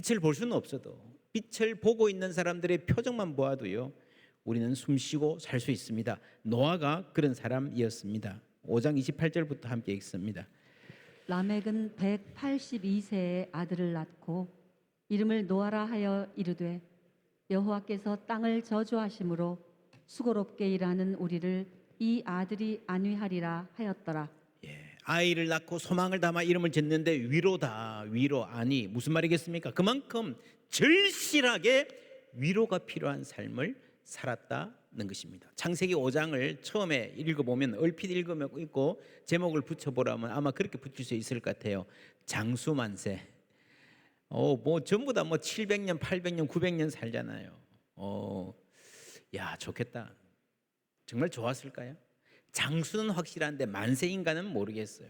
빛을 볼 수는 없어도 빛을 보고 있는 사람들의 표정만 보아도요, 우리는 숨쉬고 살 수 있습니다. 노아가 그런 사람이었습니다. 5장 28절부터 함께 읽습니다. 라멕은 182세의 아들을 낳고 이름을 노아라 하여 이르되 여호와께서 땅을 저주하심으로 수고롭게 일하는 우리를 이 아들이 안위하리라 하였더라. 아이를 낳고 소망을 담아 이름을 짓는데 위로다. 위로. 아니 무슨 말이겠습니까? 그만큼 절실하게 위로가 필요한 삶을 살았다는 것입니다. 창세기 5장을 처음에 읽어보면, 얼핏 읽고 제목을 붙여보라면 아마 그렇게 붙일 수 있을 것 같아요. 장수만세. 뭐 전부 다 뭐 700년, 800년, 900년 살잖아요. 야, 좋겠다. 정말 좋았을까요? 장수는 확실한데 만세인가는 모르겠어요.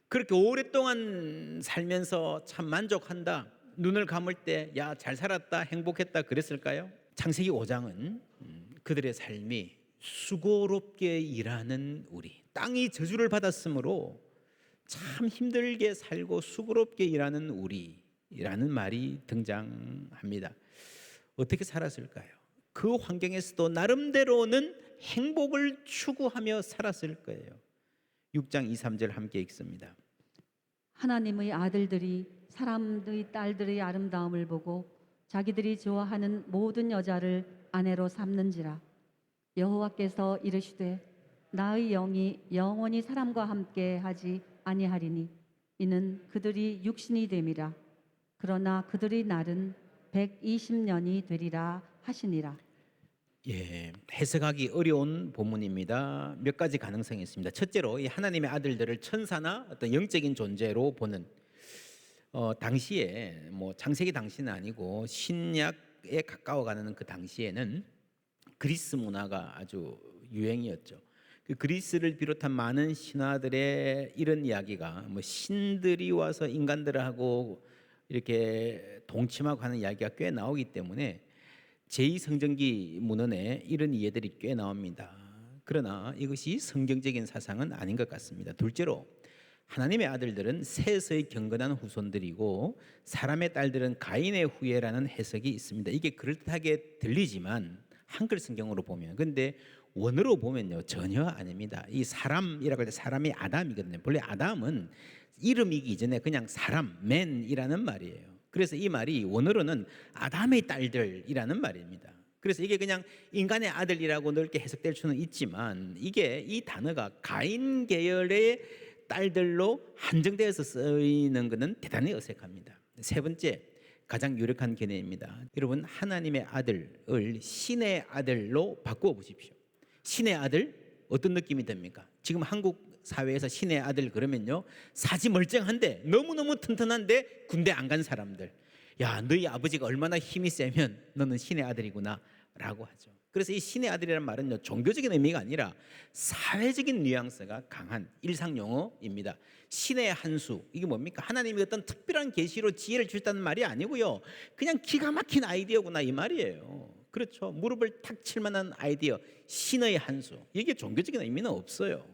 그렇게 오랫동안 살면서 참 만족한다, 눈을 감을 때 야, 잘 살았다, 행복했다 그랬을까요? 창세기 5장은 그들의 삶이 수고롭게 일하는 우리, 땅이 저주를 받았으므로 참 힘들게 살고 수고롭게 일하는 우리라는 말이 등장합니다. 어떻게 살았을까요? 그 환경에서도 나름대로는 행복을 추구하며 살았을 거예요. 6장 2, 3절 함께 읽습니다. 하나님의 아들들이 사람의 딸들의 아름다움을 보고 자기들이 좋아하는 모든 여자를 아내로 삼는지라. 여호와께서 이르시되 나의 영이 영원히 사람과 함께 하지 아니하리니 이는 그들이 육신이 됨이라. 그러나 그들의 날은 120년이 되리라 하시니라. 해석하기 어려운 본문입니다. 몇 가지 가능성이 있습니다. 첫째로 이 하나님의 아들들을 천사나 어떤 영적인 존재로 보는, 당시에 뭐 창세기 당시는 아니고 신약에 가까워가는 그 당시에는 그리스 문화가 아주 유행이었죠. 그 그리스를 비롯한 많은 신화들의 이런 이야기가 뭐 신들이 와서 인간들을 하고 이렇게 동침하고 하는 이야기가 꽤 나오기 때문에 제2성전기 문헌에 이런 이해들이 꽤 나옵니다. 그러나 이것이 성경적인 사상은 아닌 것 같습니다. 둘째로 하나님의 아들들은 셋의 경건한 후손들이고 사람의 딸들은 가인의 후예라는 해석이 있습니다. 이게 그럴듯하게 들리지만 한글 성경으로 보면, 근데 원어로 보면요 전혀 아닙니다. 이 사람이라고 할 때 사람이 아담이거든요. 본래 아담은 이름이기 이전에 그냥 사람, 맨이라는 말이에요. 그래서 이 말이 원어로는 아담의 딸들이라는 말입니다. 그래서 이게 그냥 인간의 아들이라고 넓게 해석될 수는 있지만 이게 이 단어가 가인 계열의 딸들로 한정되어서 쓰이는 것은 대단히 어색합니다. 세 번째, 가장 유력한 개념입니다. 여러분, 하나님의 아들을 신의 아들로 바꾸어 보십시오. 신의 아들, 어떤 느낌이 됩니까? 지금 한국 사회에서 신의 아들 그러면요, 사지 멀쩡한데 너무너무 튼튼한데 군대 안 간 사람들, 야, 너희 아버지가 얼마나 힘이 세면 너는 신의 아들이구나 라고 하죠. 그래서 이 신의 아들이라는 말은요, 종교적인 의미가 아니라 사회적인 뉘앙스가 강한 일상 용어입니다. 신의 한수, 이게 뭡니까? 하나님이 어떤 특별한 계시로 지혜를 주셨다는 말이 아니고요, 그냥 기가 막힌 아이디어구나 이 말이에요. 그렇죠. 무릎을 탁 칠 만한 아이디어, 신의 한수. 이게 종교적인 의미는 없어요.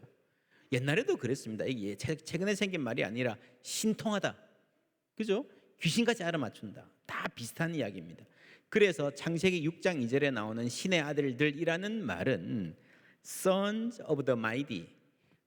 옛날에도 그랬습니다. 이게 최근에 생긴 말이 아니라 신통하다, 그죠? 귀신같이 알아맞춘다. 다 비슷한 이야기입니다. 그래서 창세기 6장 2절에 나오는 신의 아들들이라는 말은 Sons of the Mighty,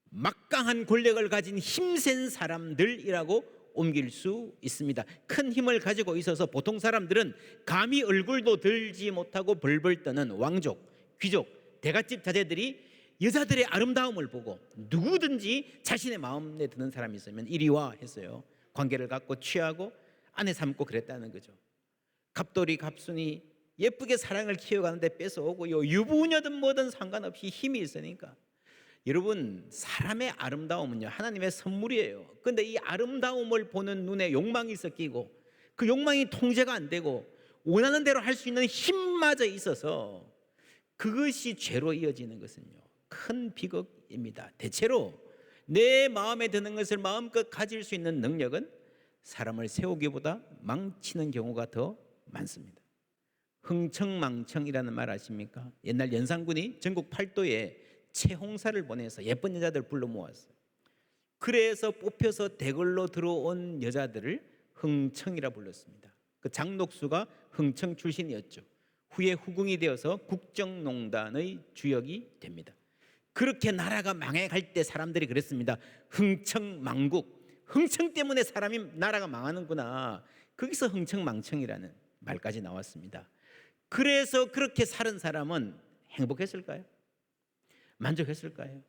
막강한 권력을 가진 힘센 사람들이라고 옮길 수 있습니다. 큰 힘을 가지고 있어서 보통 사람들은 감히 얼굴도 들지 못하고 벌벌 떠는 왕족, 귀족, 대갓집 자제들이 여자들의 아름다움을 보고 누구든지 자신의 마음에 드는 사람이 있으면 이리 와 했어요. 관계를 갖고 취하고 아내 삼고 그랬다는 거죠. 갑돌이 갑순이 예쁘게 사랑을 키워가는데 뺏어오고요, 유부녀든 뭐든 상관없이 힘이 있으니까. 여러분, 사람의 아름다움은요 하나님의 선물이에요. 그런데 이 아름다움을 보는 눈에 욕망이 섞이고 그 욕망이 통제가 안 되고 원하는 대로 할 수 있는 힘마저 있어서 그것이 죄로 이어지는 것은요 큰 비극입니다. 대체로 내 마음에 드는 것을 마음껏 가질 수 있는 능력은 사람을 세우기보다 망치는 경우가 더 많습니다. 흥청망청이라는 말 아십니까? 옛날 연산군이 전국 팔도에 채홍사를 보내서 예쁜 여자들 불러 모았어요. 그래서 뽑혀서 대걸로 들어온 여자들을 흥청이라 불렀습니다. 그 장녹수가 흥청 출신이었죠. 후에 후궁이 되어서 국정농단의 주역이 됩니다. 그렇게 나라가 망해갈 때 사람들이 그랬습니다. 흥청망국, 흥청 때문에 나라가 망하는구나. 거기서 흥청망청이라는 말까지 나왔습니다. 그래서 그렇게 사는 사람은 행복했을까요? 만족했을까요?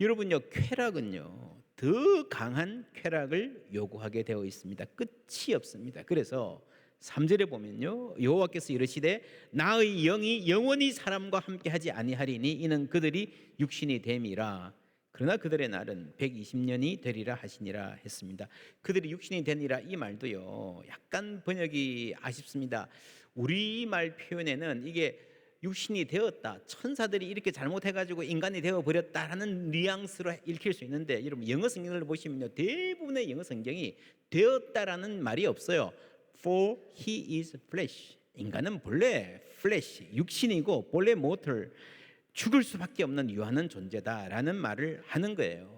여러분요, 쾌락은요 더 강한 쾌락을 요구하게 되어 있습니다. 끝이 없습니다. 그래서 3절에 보면요, 여호와께서 이르시되 나의 영이 영원히 사람과 함께하지 아니하리니 이는 그들이 육신이 됨이라. 그러나 그들의 날은 120년이 되리라 하시니라 했습니다. 그들이 육신이 되니라, 이 말도요 약간 번역이 아쉽습니다. 우리말 표현에는 이게 육신이 되었다, 천사들이 이렇게 잘못해가지고 인간이 되어버렸다라는 뉘앙스로 읽힐 수 있는데, 여러분 영어 성경을 보시면요 대부분의 영어 성경이 되었다라는 말이 없어요. For he is flesh. 인간은 본래 flesh, 육신이고 본래 mortal, 죽을 수밖에 없는 유한한 존재다라는 말을 하는 거예요.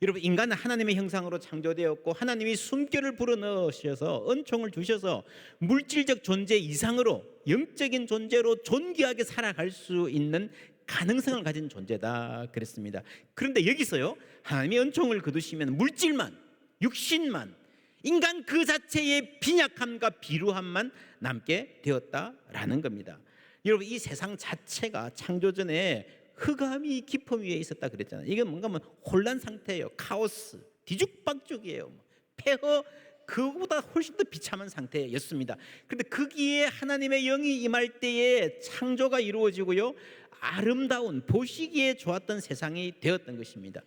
여러분, 인간은 하나님의 형상으로 창조되었고 하나님이 숨결을 불어넣으셔서 은총을 주셔서 물질적 존재 이상으로 영적인 존재로 존귀하게 살아갈 수 있는 가능성을 가진 존재다 그랬습니다. 그런데 여기서요, 하나님의 은총을 거두시면 물질만, 육신만, 인간 그 자체의 빈약함과 비루함만 남게 되었다라는 겁니다. 여러분, 이 세상 자체가 창조 전에 흑암이 깊음 위에 있었다 그랬잖아요. 이게 뭔가 혼란 상태예요. 카오스, 뒤죽박죽이에요. 폐허, 그보다 훨씬 더 비참한 상태였습니다. 그런데 거기에 하나님의 영이 임할 때에 창조가 이루어지고요, 아름다운 보시기에 좋았던 세상이 되었던 것입니다.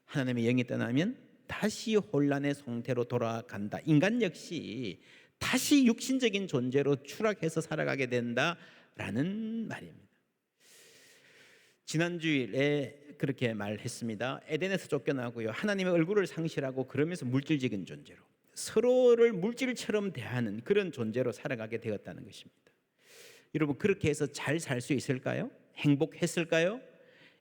하나님의 영이 떠나면 다시 혼란의 상태로 돌아간다. 인간 역시 다시 육신적인 존재로 추락해서 살아가게 된다라는 말입니다. 지난주일에 그렇게 말했습니다. 에덴에서 쫓겨나고요, 하나님의 얼굴을 상실하고 그러면서 물질적인 존재로 서로를 물질처럼 대하는 그런 존재로 살아가게 되었다는 것입니다. 여러분, 그렇게 해서 잘 살 수 있을까요? 행복했을까요?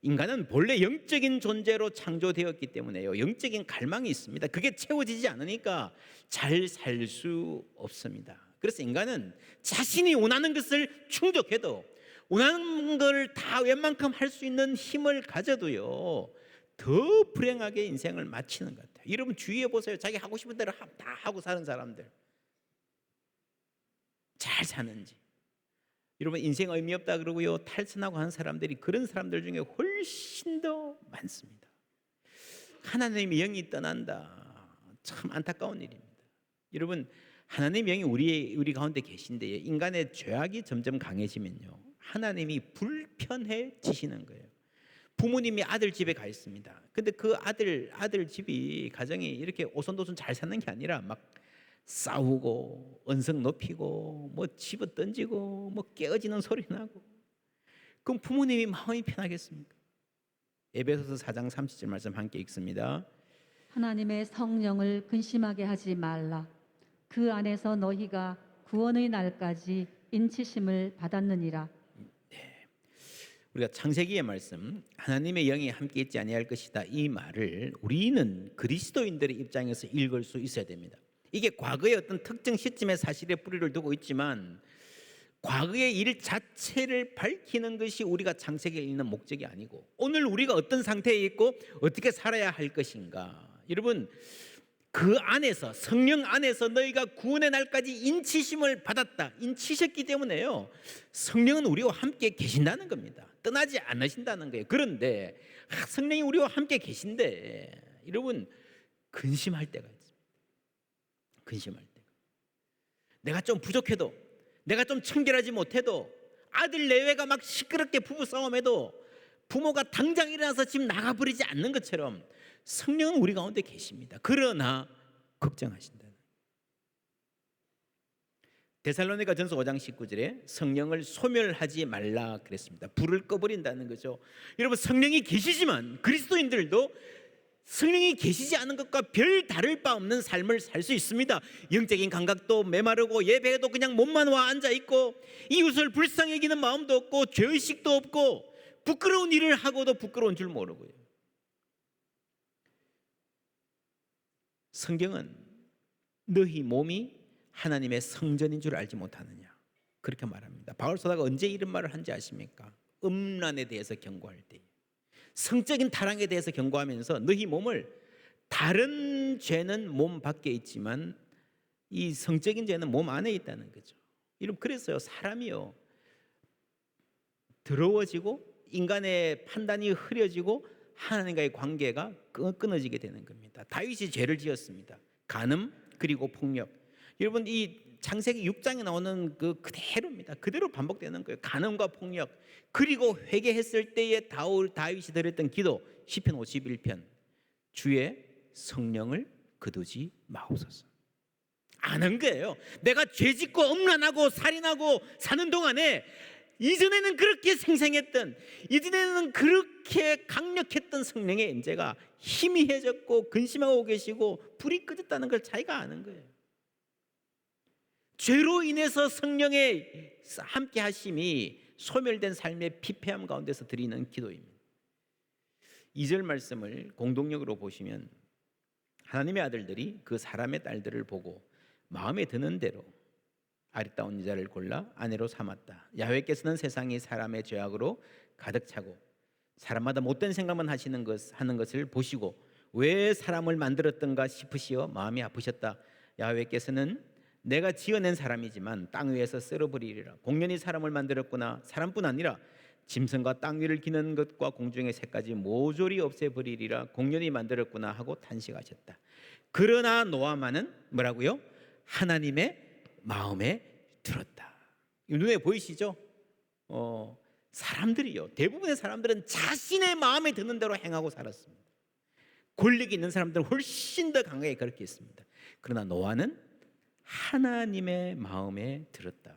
인간은 본래 영적인 존재로 창조되었기 때문에요, 영적인 갈망이 있습니다. 그게 채워지지 않으니까 잘 살 수 없습니다. 그래서 인간은 자신이 원하는 것을 충족해도, 원하는 걸 다 웬만큼 할 수 있는 힘을 가져도요 더 불행하게 인생을 마치는 것 같아요. 여러분 주위에 보세요. 자기 하고 싶은 대로 다 하고 사는 사람들 잘 사는지. 여러분, 인생 의미 없다 그러고요 탈선하고 하는 사람들이 그런 사람들 중에 훨씬 더 많습니다. 하나님의 영이 떠난다, 참 안타까운 일입니다. 여러분, 하나님의 영이 우리 가운데 계신데 인간의 죄악이 점점 강해지면요 하나님이 불편해지시는 거예요. 부모님이 아들 집에 가 있습니다. 근데 그 아들 집이, 가정이 이렇게 오손도손 잘 사는 게 아니라 막 싸우고 언성 높이고 뭐 집어 던지고 뭐 깨어지는 소리 나고, 그럼 부모님이 마음이 편하겠습니까? 에베소서 4장 30절 말씀 함께 읽습니다. 하나님의 성령을 근심하게 하지 말라. 그 안에서 너희가 구원의 날까지 인치심을 받았느니라. 우리가 창세기의 말씀, 하나님의 영이 함께 있지 아니할 것이다, 이 말을 우리는 그리스도인들의 입장에서 읽을 수 있어야 됩니다. 이게 과거의 어떤 특정 시점의 사실에 뿌리를 두고 있지만 과거의 일 자체를 밝히는 것이 우리가 창세기를 읽는 목적이 아니고, 오늘 우리가 어떤 상태에 있고 어떻게 살아야 할 것인가. 여러분, 그 안에서, 성령 안에서 너희가 구원의 날까지 인치심을 받았다, 인치셨기 때문에요 성령은 우리와 함께 계신다는 겁니다. 떠나지 않으신다는 거예요. 그런데 성령이 우리와 함께 계신데 여러분, 근심할 때가 있습니다. 근심할 때가. 내가 좀 부족해도, 내가 좀 청결하지 못해도, 아들 내외가 막 시끄럽게 부부싸움해도 부모가 당장 일어나서 집 나가버리지 않는 것처럼 성령은 우리 가운데 계십니다. 그러나 걱정하신다. 데살로니가 전서 5장 19절에 성령을 소멸하지 말라 그랬습니다. 불을 꺼버린다는 거죠. 여러분, 성령이 계시지만 그리스도인들도 성령이 계시지 않은 것과 별 다를 바 없는 삶을 살 수 있습니다. 영적인 감각도 메마르고 예배에도 그냥 몸만 와 앉아있고 이웃을 불쌍히 여기는 마음도 없고 죄의식도 없고 부끄러운 일을 하고도 부끄러운 줄 모르고요. 성경은 너희 몸이 하나님의 성전인 줄 알지 못하느냐, 그렇게 말합니다. 바울 사도가 언제 이런 말을 한지 아십니까? 음란에 대해서 경고할 때, 성적인 타락에 대해서 경고하면서 너희 몸을, 다른 죄는 몸 밖에 있지만 이 성적인 죄는 몸 안에 있다는 거죠. 여러분, 그래서요, 사람이요, 더러워지고 인간의 판단이 흐려지고 하나님과의 관계가 끊어지게 되는 겁니다. 다윗이 죄를 지었습니다. 간음 그리고 폭력. 여러분, 이 창세기 6장에 나오는 그 그대로입니다. 그대로 반복되는 거예요. 간음과 폭력. 그리고 회개했을 때에 다윗이 드렸던 기도, 시편 51편, 주의 성령을 거두지 마옵소서. 아는 거예요. 내가 죄짓고 음란하고 살인하고 사는 동안에 이전에는 그렇게 생생했던, 이전에는 그렇게 강력했던 성령의 임재가 희미해졌고 근심하고 계시고 불이 꺼졌다는 걸 자기가 아는 거예요. 죄로 인해서 성령의 함께 하심이 소멸된 삶의 피폐함 가운데서 드리는 기도입니다. 2절 말씀을 공동역으로 보시면, 하나님의 아들들이 그 사람의 딸들을 보고 마음에 드는 대로 아리따운 여자를 골라 아내로 삼았다. 야훼께서는 세상이 사람의 죄악으로 가득 차고 사람마다 못된 생각만 하는 것을 보시고 왜 사람을 만들었던가 싶으시어 마음이 아프셨다. 야훼께서는 내가 지어낸 사람이지만 땅 위에서 쓸어버리리라. 공연히 사람을 만들었구나. 사람뿐 아니라 짐승과 땅 위를 기는 것과 공중의 새까지 모조리 없애버리리라. 공연히 만들었구나 하고 탄식하셨다. 그러나 노아만은 뭐라고요? 하나님의 마음에 들었다. 눈에 보이시죠? 사람들이요, 대부분의 사람들은 자신의 마음에 드는 대로 행하고 살았습니다. 권력이 있는 사람들은 훨씬 더 강하게 그렇게 했습니다. 그러나 노아는 하나님의 마음에 들었다.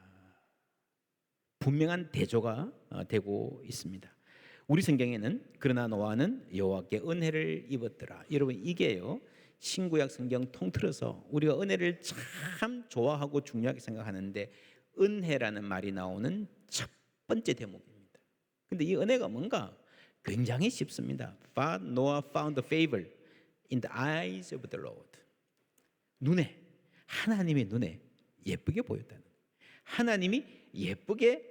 분명한 대조가 되고 있습니다. 우리 성경에는 그러나 노아는 여호와께 은혜를 입었더라. 여러분, 이게요, 신구약 성경 통틀어서 우리가 은혜를 참 좋아하고 중요하게 생각하는데 은혜라는 말이 나오는 첫 번째 대목입니다. 근데 이 은혜가 뭔가 굉장히 쉽습니다. But Noah found favor in the eyes of the Lord. 눈에, 하나님의 눈에 예쁘게 보였다는 거예요. 하나님이 예쁘게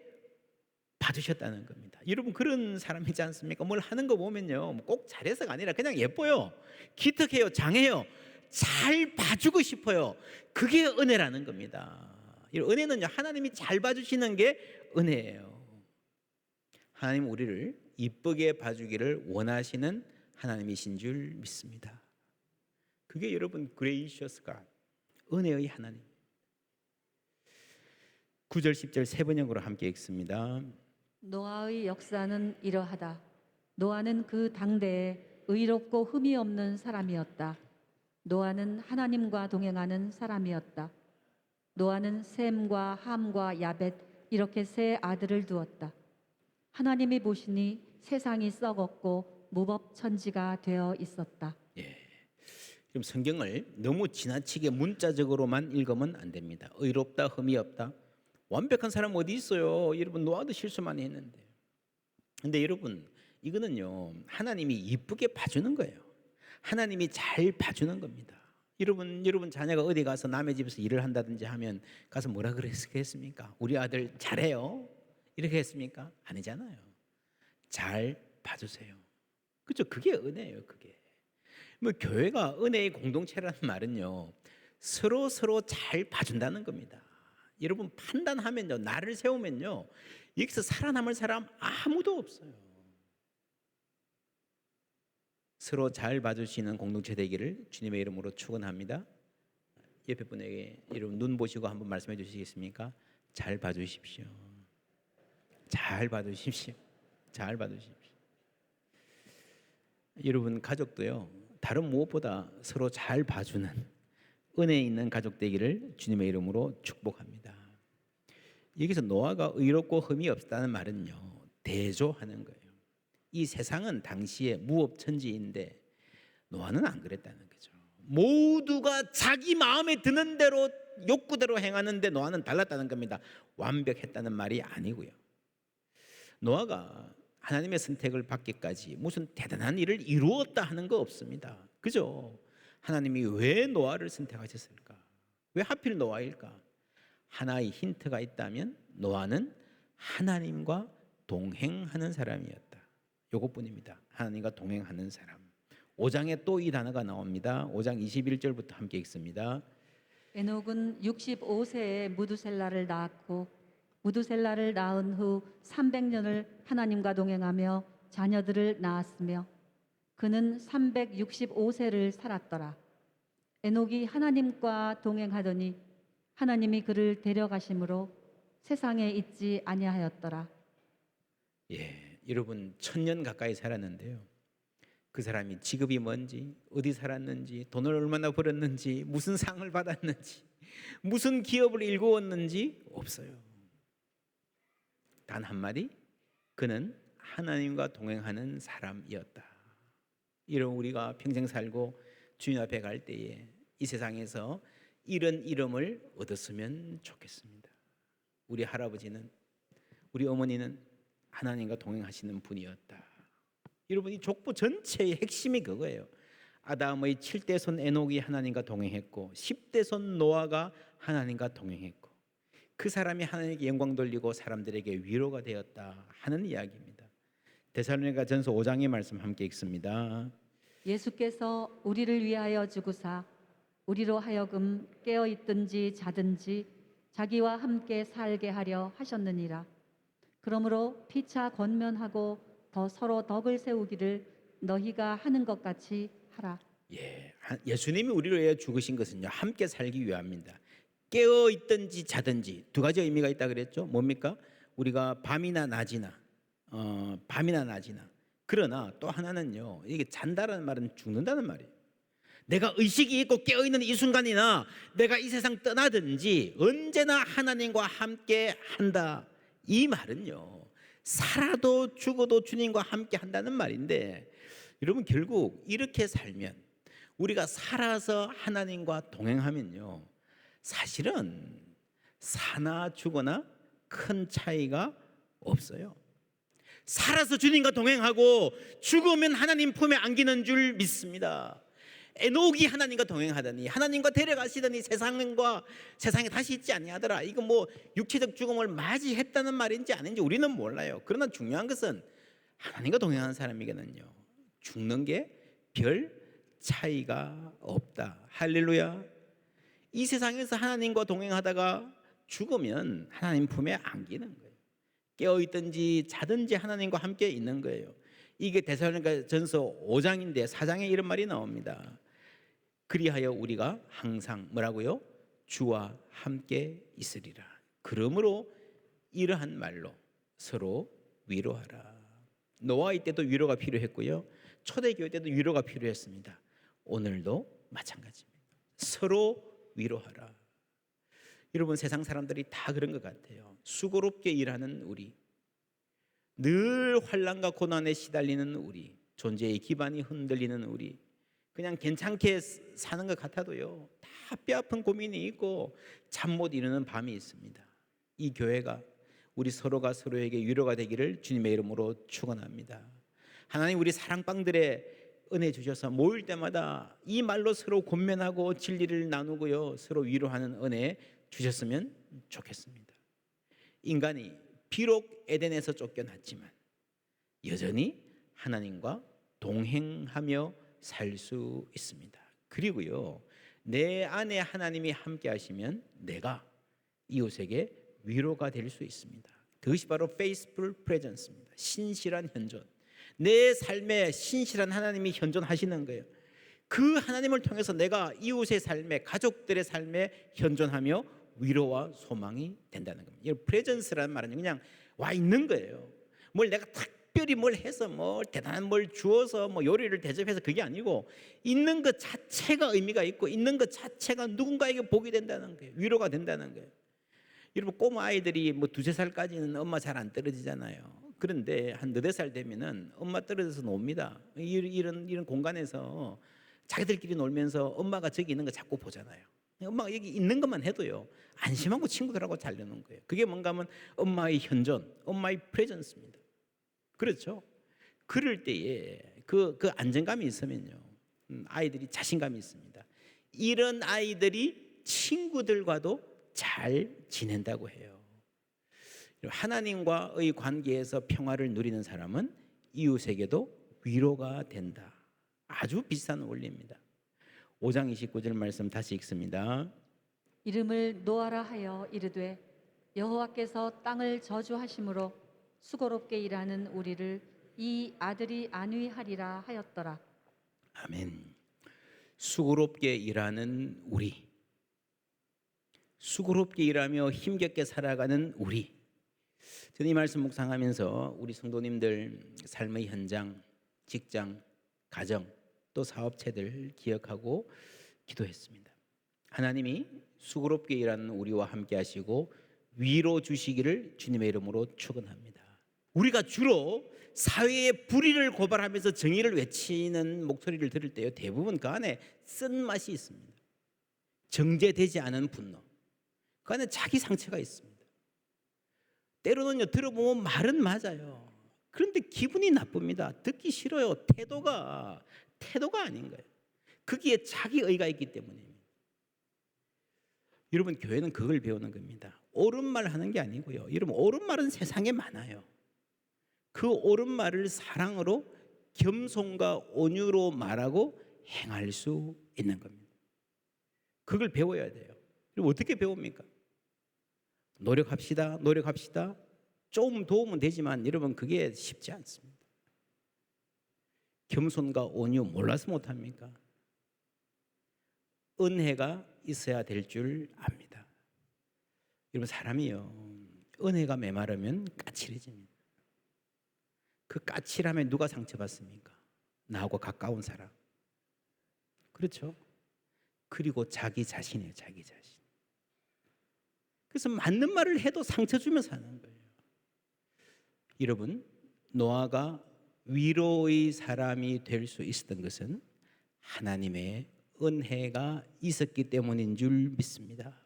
봐주셨다는 겁니다. 여러분, 그런 사람이지 않습니까? 뭘 하는 거 보면요, 꼭 잘해서가 아니라 그냥 예뻐요, 기특해요, 장해요, 잘 봐주고 싶어요. 그게 은혜라는 겁니다. 은혜는요, 하나님이 잘 봐주시는 게 은혜예요. 하나님 우리를 이쁘게 봐주기를 원하시는 하나님이신 줄 믿습니다. 그게 여러분 gracious God, 은혜의 하나님. 9절 10절 세 번역으로 함께 읽습니다. 노아의 역사는 이러하다. 노아는 그 당대에 의롭고 흠이 없는 사람이었다. 노아는 하나님과 동행하는 사람이었다. 노아는 셈과 함과 야벳 이렇게 세 아들을 두었다. 하나님이 보시니 세상이 썩었고 무법천지가 되어 있었다. 그럼 성경을 너무 지나치게 문자적으로만 읽으면 안 됩니다. 의롭다, 흠이 없다, 완벽한 사람 어디 있어요? 여러분, 노아도 실수 많이 했는데. 근데 여러분, 이거는요, 하나님이 이쁘게 봐주는 거예요. 하나님이 잘 봐주는 겁니다. 여러분 자녀가 어디 가서 남의 집에서 일을 한다든지 하면 가서 뭐라 그랬겠습니까? 우리 아들 잘해요, 이렇게 했습니까? 아니잖아요. 잘 봐주세요. 그렇죠? 그게 은혜예요. 그게 뭐 교회가 은혜의 공동체라는 말은요, 서로 잘 봐준다는 겁니다. 여러분, 판단하면요, 나를 세우면요, 여기서 살아남을 사람 아무도 없어요. 서로 잘 봐주시는 공동체 되기를 주님의 이름으로 축원합니다. 옆에 분에게 여러분 눈 보시고 한번 말씀해 주시겠습니까? 잘 봐주십시오. 잘 봐주십시오. 잘 봐주십시오. 여러분 가족도요, 다른 무엇보다 서로 잘 봐주는 은혜 있는 가족 되기를 주님의 이름으로 축복합니다. 여기서 노아가 의롭고 흠이 없다는 말은요, 대조하는 거예요. 이 세상은 당시에 무법천지인데 노아는 안 그랬다는 거죠. 모두가 자기 마음에 드는 대로 욕구대로 행하는데 노아는 달랐다는 겁니다. 완벽했다는 말이 아니고요. 노아가 하나님의 선택을 받기까지 무슨 대단한 일을 이루었다 하는 거 없습니다. 그죠? 하나님이 왜 노아를 선택하셨을까? 왜 하필 노아일까? 하나의 힌트가 있다면 노아는 하나님과 동행하는 사람이었다. 요것뿐입니다. 하나님과 동행하는 사람. 5장에 또 이 단어가 나옵니다. 5장 21절부터 함께 읽습니다. 에녹은 65세에 무두셀라를 낳았고 무두셀라를 낳은 후 300년을 하나님과 동행하며 자녀들을 낳았으며 그는 365세를 살았더라. 에녹이 하나님과 동행하더니 하나님이 그를 데려가심으로 세상에 있지 아니하였더라. 여러분 1000년 가까이 살았는데요. 그 사람이 직업이 뭔지, 어디 살았는지, 돈을 얼마나 벌었는지, 무슨 상을 받았는지, 무슨 기업을 일구었는지 없어요. 단 한마디, 그는 하나님과 동행하는 사람이었다. 이런 우리가 평생 살고 주님 앞에 갈 때에 이 세상에서 이런 이름을 얻었으면 좋겠습니다. 우리 할아버지는, 우리 어머니는 하나님과 동행하시는 분이었다. 여러분, 이 족보 전체의 핵심이 그거예요. 아담의 7대 손 에녹이 하나님과 동행했고 10대 손 노아가 하나님과 동행했고 그 사람이 하나님께 영광 돌리고 사람들에게 위로가 되었다 하는 이야기입니다. 데살로니가전서 5장의 말씀 함께 읽습니다. 예수께서 우리를 위하여 죽으사 우리로 하여금 깨어 있든지 자든지 자기와 함께 살게 하려 하셨느니라. 그러므로 피차 권면하고 더 서로 덕을 세우기를 너희가 하는 것 같이 하라. 예수님이 우리를 위해 죽으신 것은요, 함께 살기 위함입니다. 깨어 있든지 자든지 두 가지 의미가 있다 그랬죠. 뭡니까? 우리가 밤이나 낮이나 그러나 또 하나는요, 이게 잔다라는 말은 죽는다는 말이에요. 내가 의식이 있고 깨어있는 이 순간이나 내가 이 세상 떠나든지 언제나 하나님과 함께 한다. 이 말은요, 살아도 죽어도 주님과 함께 한다는 말인데, 여러분 결국 이렇게 살면, 우리가 살아서 하나님과 동행하면요, 사실은 사나 죽거나 큰 차이가 없어요. 살아서 주님과 동행하고 죽으면 하나님 품에 안기는 줄 믿습니다. 에녹이 하나님과 동행하더니 하나님과 데려가시더니 세상에 다시 있지 아니하더라. 이거 뭐 육체적 죽음을 맞이했다는 말인지 아닌지 우리는 몰라요. 그러나 중요한 것은 하나님과 동행하는 사람에게는요, 죽는 게 별 차이가 없다. 할렐루야. 이 세상에서 하나님과 동행하다가 죽으면 하나님 품에 안기는 거예요. 깨어있든지 자든지 하나님과 함께 있는 거예요. 이게 데살로니가전서 5장인데 4장에 이런 말이 나옵니다. 그리하여 우리가 항상 뭐라고요? 주와 함께 있으리라. 그러므로 이러한 말로 서로 위로하라. 노아의 때도 위로가 필요했고요, 초대교회 때도 위로가 필요했습니다. 오늘도 마찬가지입니다. 서로 위로하라. 여러분, 세상 사람들이 다 그런 것 같아요. 수고롭게 일하는 우리, 늘 환난과 고난에 시달리는 우리, 존재의 기반이 흔들리는 우리, 그냥 괜찮게 사는 것 같아도요, 다 뼈아픈 고민이 있고 잠 못 이루는 밤이 있습니다. 이 교회가 우리 서로가 서로에게 위로가 되기를 주님의 이름으로 축원합니다. 하나님, 우리 사랑방들의 은혜 주셔서 모일 때마다 이 말로 서로 권면하고 진리를 나누고요, 서로 위로하는 은혜 주셨으면 좋겠습니다. 인간이 비록 에덴에서 쫓겨났지만 여전히 하나님과 동행하며 살 수 있습니다. 그리고요, 내 안에 하나님이 함께 하시면 내가 이웃에게 위로가 될 수 있습니다. 그것이 바로 faithful presence입니다. 신실한 현존. 내 삶에 신실한 하나님이 현존하시는 거예요. 그 하나님을 통해서 내가 이웃의 삶에, 가족들의 삶에 현존하며 위로와 소망이 된다는 겁니다. 이 presence라는 말은 그냥 와 있는 거예요. 뭘 내가 특별히 뭘 해서 뭐 대단한 뭘 주어서 뭐 요리를 대접해서 그게 아니고 있는 것 자체가 의미가 있고 있는 것 자체가 누군가에게 복이 된다는 거예요. 위로가 된다는 거예요. 여러분, 꼬마 아이들이 뭐 2~3살까지는 엄마 잘 안 떨어지잖아요. 그런데 한 4~5살 되면은 엄마 떨어져서 놉니다. 이런 공간에서 자기들끼리 놀면서 엄마가 저기 있는 거 자꾸 보잖아요. 엄마가 여기 있는 것만 해도요, 안심하고 친구들하고 잘 노는 거예요. 그게 뭔가 하면 엄마의 현존, 엄마의 프레젠스입니다. 그렇죠? 그럴 때에 그 안정감이 있으면요, 아이들이 자신감이 있습니다. 이런 아이들이 친구들과도 잘 지낸다고 해요. 하나님과의 관계에서 평화를 누리는 사람은 이웃에게도 위로가 된다. 아주 비싼 원리입니다. 5장 29절 말씀 다시 읽습니다. 이름을 노아라 하여 이르되 여호와께서 땅을 저주하심으로 수고롭게 일하는 우리를 이 아들이 안위하리라 하였더라. 아멘. 수고롭게 일하는 우리, 수고롭게 일하며 힘겹게 살아가는 우리. 저는 이 말씀 묵상하면서 우리 성도님들 삶의 현장, 직장, 가정, 또 사업체들 기억하고 기도했습니다. 하나님이 수고롭게 일하는 우리와 함께 하시고 위로 주시기를 주님의 이름으로 축원합니다. 우리가 주로 사회의 불의를 고발하면서 정의를 외치는 목소리를 들을 때요, 대부분 그 안에 쓴맛이 있습니다. 정제되지 않은 분노, 그 안에 자기 상처가 있습니다. 때로는요, 들어보면 말은 맞아요. 그런데 기분이 나쁩니다. 듣기 싫어요. 태도가 아닌 거예요. 거기에 자기 의가 있기 때문입니다. 여러분, 교회는 그걸 배우는 겁니다. 옳은 말 하는 게 아니고요. 여러분, 옳은 말은 세상에 많아요. 그 옳은 말을 사랑으로, 겸손과 온유로 말하고 행할 수 있는 겁니다. 그걸 배워야 돼요. 그럼 어떻게 배웁니까? 노력합시다. 좀 도움은 되지만 여러분, 그게 쉽지 않습니다. 겸손과 온유 몰라서 못합니까? 은혜가 있어야 될 줄 압니다. 여러분, 사람이요, 은혜가 메마르면 까칠해집니다. 그 까칠함에 누가 상처받습니까? 나하고 가까운 사람. 그렇죠? 그리고 자기 자신이에요. 자기 자신. 그래서 맞는 말을 해도 상처 주면서 하는 거예요. 여러분, 노아가 위로의 사람이 될 수 있었던 것은 하나님의 은혜가 있었기 때문인 줄 믿습니다.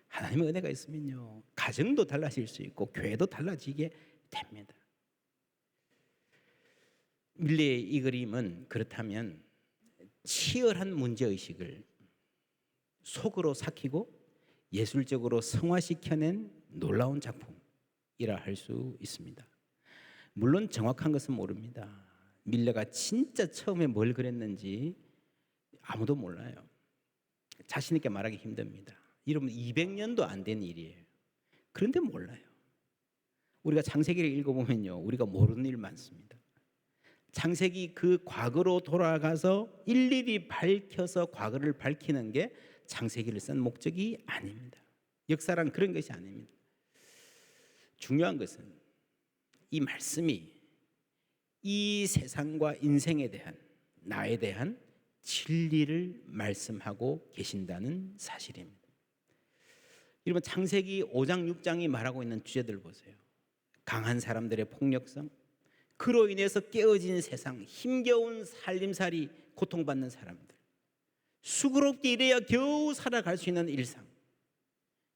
하나님의 은혜가 있으면요, 가정도 달라질 수 있고 교회도 달라지게 됩니다. 밀레의 이 그림은 그렇다면 치열한 문제의식을 속으로 삭히고 예술적으로 성화시켜낸 놀라운 작품이라 할 수 있습니다. 물론 정확한 것은 모릅니다. 밀레가 진짜 처음에 뭘 그렸는지 아무도 몰라요. 자신 있게 말하기 힘듭니다. 여러분, 200년도 안 된 일이에요. 그런데 몰라요. 우리가 창세기를 읽어보면요, 우리가 모르는 일 많습니다. 창세기 그 과거로 돌아가서 일일이 밝혀서 과거를 밝히는 게 창세기를 쓴 목적이 아닙니다. 역사란 그런 것이 아닙니다. 중요한 것은 이 말씀이 이 세상과 인생에 대한, 나에 대한 진리를 말씀하고 계신다는 사실입니다. 여러분, 창세기 5장 6장이 말하고 있는 주제들 보세요. 강한 사람들의 폭력성, 그로 인해서 깨어진 세상, 힘겨운 살림살이 고통받는 사람들, 수고롭게 일해야 겨우 살아갈 수 있는 일상.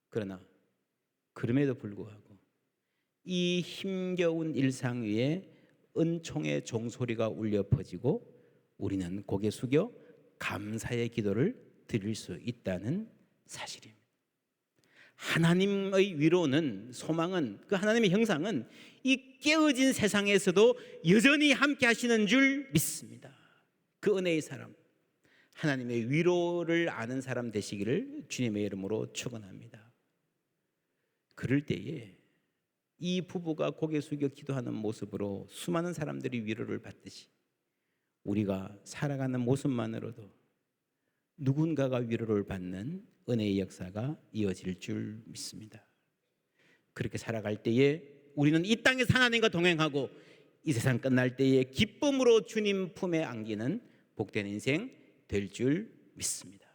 그러나 그럼에도 불구하고 이 힘겨운 일상 위에 은총의 종소리가 울려 퍼지고 우리는 고개 숙여 감사의 기도를 드릴 수 있다는 사실입니다. 하나님의 위로는, 소망은, 그 하나님의 형상은 이 깨어진 세상에서도 여전히 함께 하시는 줄 믿습니다. 그 은혜의 사람, 하나님의 위로를 아는 사람 되시기를 주님의 이름으로 축원합니다. 그럴 때에 이 부부가 고개 숙여 기도하는 모습으로 수많은 사람들이 위로를 받듯이 우리가 살아가는 모습만으로도 누군가가 위로를 받는 은혜의 역사가 이어질 줄 믿습니다. 그렇게 살아갈 때에 우리는 이 땅에서 하나님과 동행하고 이 세상 끝날 때에 기쁨으로 주님 품에 안기는 복된 인생 될 줄 믿습니다.